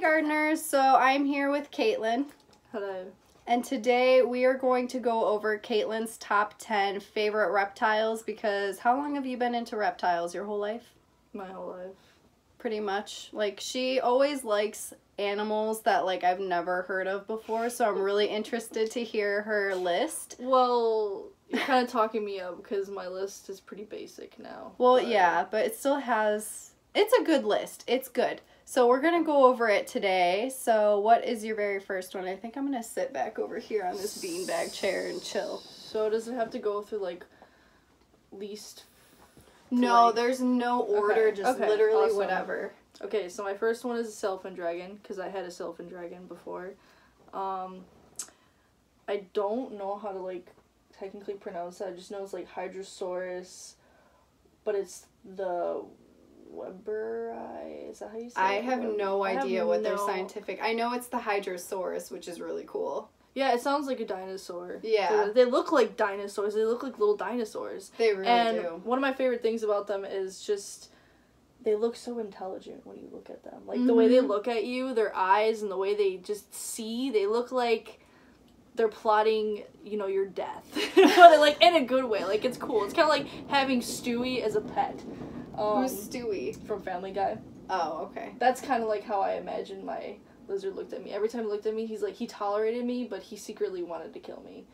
gardeners, so I'm here with Katelyn. Hello. And today we are going to go over Katelyn's top 10 favorite reptiles because how long have you been into reptiles? Your whole life? My whole life. Pretty much. Like, she always likes animals that, like, I've never heard of before, so I'm really interested to hear her list. Well, you're kind of talking me up because my list is pretty basic now. Well, yeah, but it still has... It's a good list. It's good. So we're going to go over it today. So what is your very first one? I think I'm going to sit back over here on this beanbag chair and chill. So does it have to go through, like, least... No, there's no order, Okay. just Okay, literally awesome. whatever. Okay, so my first one is a sylphin dragon, because I had a sylphin dragon before. I don't know how to, like, technically pronounce it. I just know it's, like, Hydrosaurus, but it's the... Weberi? Is that how you say it? I have no idea what their scientific... I know it's the Hydrosaurus, which is really cool. Yeah, it sounds like a dinosaur. Yeah. They look like dinosaurs. They look like little dinosaurs. They really do. And one of my favorite things about them is just... They look so intelligent when you look at them. Like, the way they look at you, their eyes, and the way they just see, they look like they're plotting, you know, your death. But, like, in a good way. Like, it's cool. It's kind of like having Stewie as a pet. Who's Stewie? From Family Guy. Oh, okay. That's kind of like how I imagine my lizard looked at me. Every time he looked at me, he's like, he tolerated me, but he secretly wanted to kill me.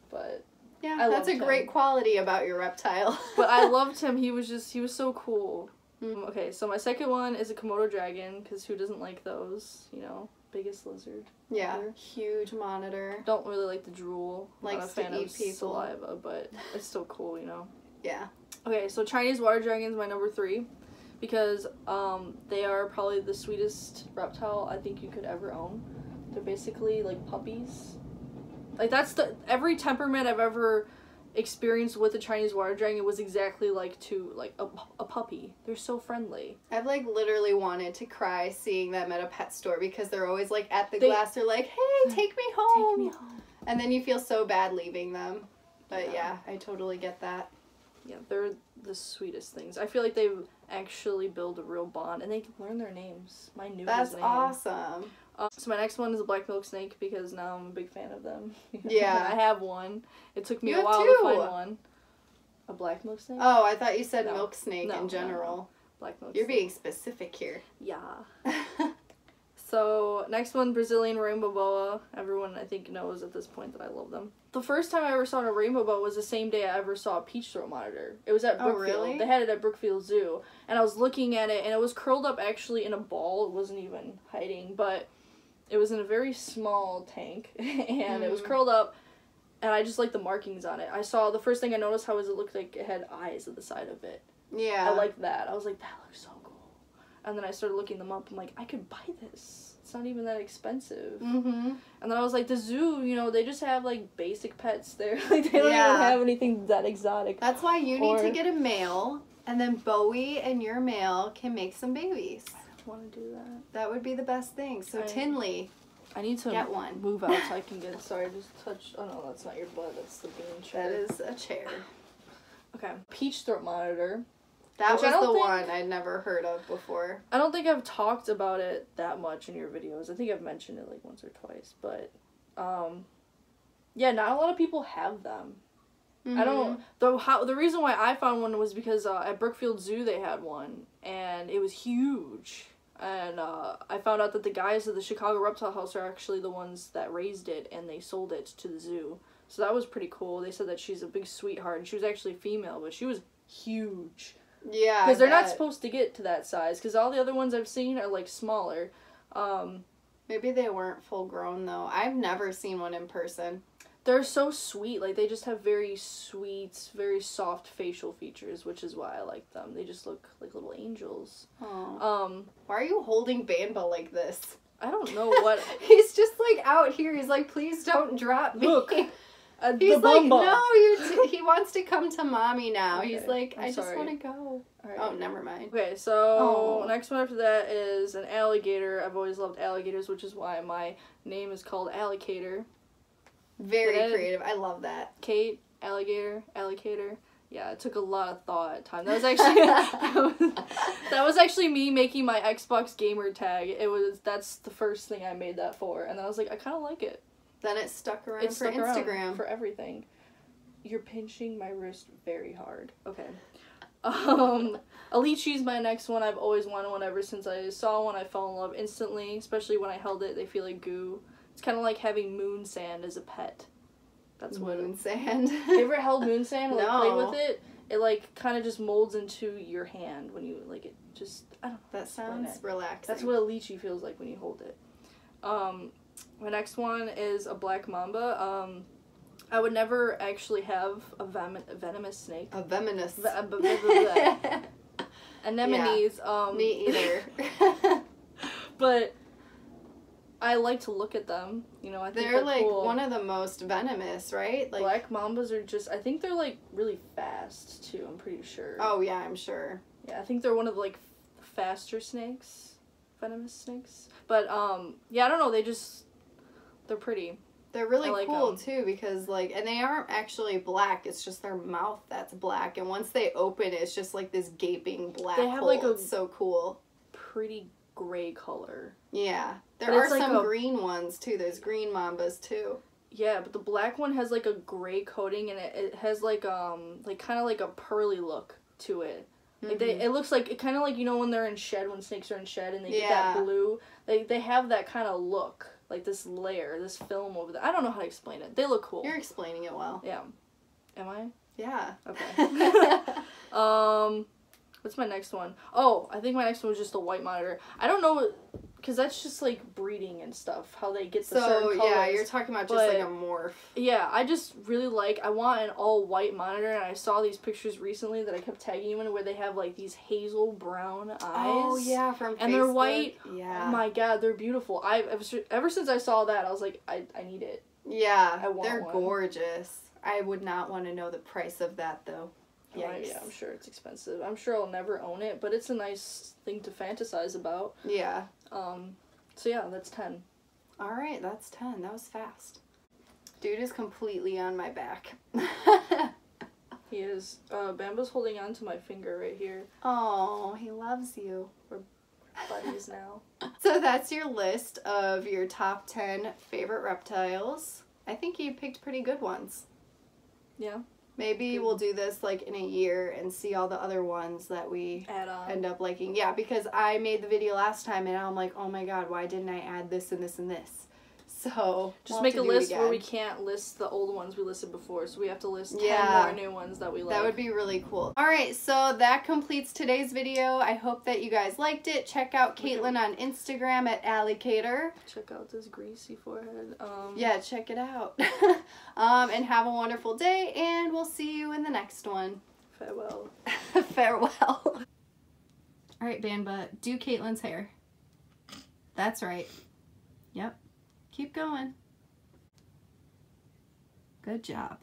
But yeah, that's a great quality about your reptile. But I loved him. He was so cool. Okay, so my second one is a Komodo dragon, because who doesn't like those? You know, biggest lizard. Yeah, huge monitor. Don't really like the drool. Likes Not a fan to eat of people. saliva, but it's still cool, you know. Yeah. Okay, so Chinese water dragon is my number 3, because they are probably the sweetest reptile I think you could ever own. They're basically like puppies. Like, that's every temperament I've ever experienced with a Chinese water dragon was exactly like a puppy. They're so friendly. I've like literally wanted to cry seeing them at a pet store because they're always like at the glass. They're like, hey, take me home. Take me home. And then you feel so bad leaving them. But yeah, I totally get that. Yeah, they're the sweetest things. I feel like they actually build a real bond, and they can learn their names. My new That's name. awesome. So my next one is a black milk snake, because now I'm a big fan of them. Yeah. I have one. It took me a have while two. to find one. A black milk snake? Oh, I thought you said No. milk snake in general. No. Black milk You're snake. being specific here. Yeah. So, next one, Brazilian rainbow boa. Everyone, I think, knows at this point that I love them. The first time I ever saw a rainbow boa was the same day I ever saw a peach throat monitor. It was at Brookfield. Oh, really? They had it at Brookfield Zoo. And I was looking at it, and it was curled up actually in a ball. It wasn't even hiding, but it was in a very small tank. And it was curled up, and I just liked the markings on it. The first thing I noticed how was it looked like it had eyes at the side of it. Yeah. I liked that. I was like, that looks so cool. And then I started looking them up. I'm like, I could buy this. It's not even that expensive. And then I was like, the zoo, you know, they just have, like, basic pets there. Like, they don't even have anything that exotic. That's why you need to get a male, and then Bowie and your male can make some babies. I don't want to do that. That would be the best thing. So, Tinley, I need to get one. Move out so I can get... Sorry, I just touched... Oh, no, that's not your butt. That's the bean chair. That is a chair. Okay. Peach throat monitor. That was the one I'd never heard of before. I don't think I've talked about it that much in your videos. I think I've mentioned it like once or twice, but yeah, not a lot of people have them. I don't... The reason why I found one was because at Brookfield Zoo they had one, and it was huge. And I found out that the guys at the Chicago Reptile House are actually the ones that raised it, and they sold it to the zoo. So that was pretty cool. They said that she's a big sweetheart, and she was actually female, but she was huge. Yeah, because they're not supposed to get to that size, because all the other ones I've seen are, like, smaller. Maybe they weren't full grown, though. I've never seen one in person. They're so sweet. Like, they just have very sweet, very soft facial features, which is why I like them. They just look like little angels. Aww. Why are you holding Bamba like this? I don't know what... He's just, like, out here. He's like, please don't drop me. Look. He's like, no, he wants to come to mommy now. Okay, he's like, I just want to go. Right. Oh, never mind. Okay, so next one after that is an alligator. I've always loved alligators, which is why my name is called Alligator. Very creative. I love that. Kate, alligator, alligator. Yeah, it took a lot of thought time. That was actually that was actually me making my Xbox gamer tag. That's the first thing I made that for, and then I was like, I kind of like it. Then it stuck around for Instagram. For everything. You're pinching my wrist very hard. Okay. Alichi's my next one. I've always wanted one ever since I saw one. I fell in love instantly, especially when I held it. They feel like goo. It's kind of like having moon sand as a pet. That's what moon sand. You ever held moon sand and No. played with it? It like kind of just molds into your hand when you like it. Just I don't know. That sounds relaxing. That's what a lychee feels like when you hold it. My next one is a black mamba. I would never actually have a venomous snake. A venomous. Anemones. Yeah, me either. But I like to look at them. You know, I think they're like cool. one of the most venomous, right? Like black mambas are just. I think they're like really fast too. I'm pretty sure. Oh yeah, I'm sure. Yeah, I think they're one of the like faster snakes, venomous snakes. But yeah, I don't know. They're pretty. They're really like cool too because like, and they aren't actually black. It's just their mouth that's black, and once they open, it's just like this gaping black hole. They have like it's so cool. Pretty gray color. Yeah, there are like some green ones too. There's green mambas too. Yeah, but the black one has like a gray coating, and it has like kind of like a pearly look to it. Like it looks like it kind of like, you know, when they're in shed, when snakes are in shed and they get that blue. They have that kind of look, like this layer, this film over there. I don't know how to explain it. They look cool. You're explaining it well. Yeah. Am I? Yeah. Okay. What's my next one? Oh, I think my next one was just a white monitor. I don't know, because that's just like breeding and stuff, how they get the certain colors. Yeah, you're talking about just like a morph. Yeah, I just really I want an all white monitor, and I saw these pictures recently that I kept tagging you in where they have like these hazel brown eyes. Oh yeah, from Facebook. And they're white. Yeah. Oh my god, they're beautiful. Ever since I saw that, I was like, I need it. Yeah, they're gorgeous. I would not want to know the price of that though. Yikes. Yeah, I'm sure it's expensive. I'm sure I'll never own it, but it's a nice thing to fantasize about. Yeah. So yeah, that's 10. All right, that's 10. That was fast. Dude is completely on my back. He is. Bamba's holding on to my finger right here. Oh, he loves you. We're buddies now. So that's your list of your top 10 favorite reptiles. I think you picked pretty good ones. Yeah. Maybe we'll do this like in a year and see all the other ones that we end up liking. Yeah, because I made the video last time and I'm like, oh my god, why didn't I add this and this and this? So just make a list where we can't list the old ones we listed before, so we have to list 10 more new ones that we like. That would be really cool. Alright, so that completes today's video. I hope that you guys liked it. Check out Katelyn on Instagram at Allicator. Check out this greasy forehead. Yeah, check it out. And have a wonderful day, and we'll see you in the next one. Farewell. Farewell. Alright, Banba, do Katelyn's hair. That's right. Yep. Keep going. Good job.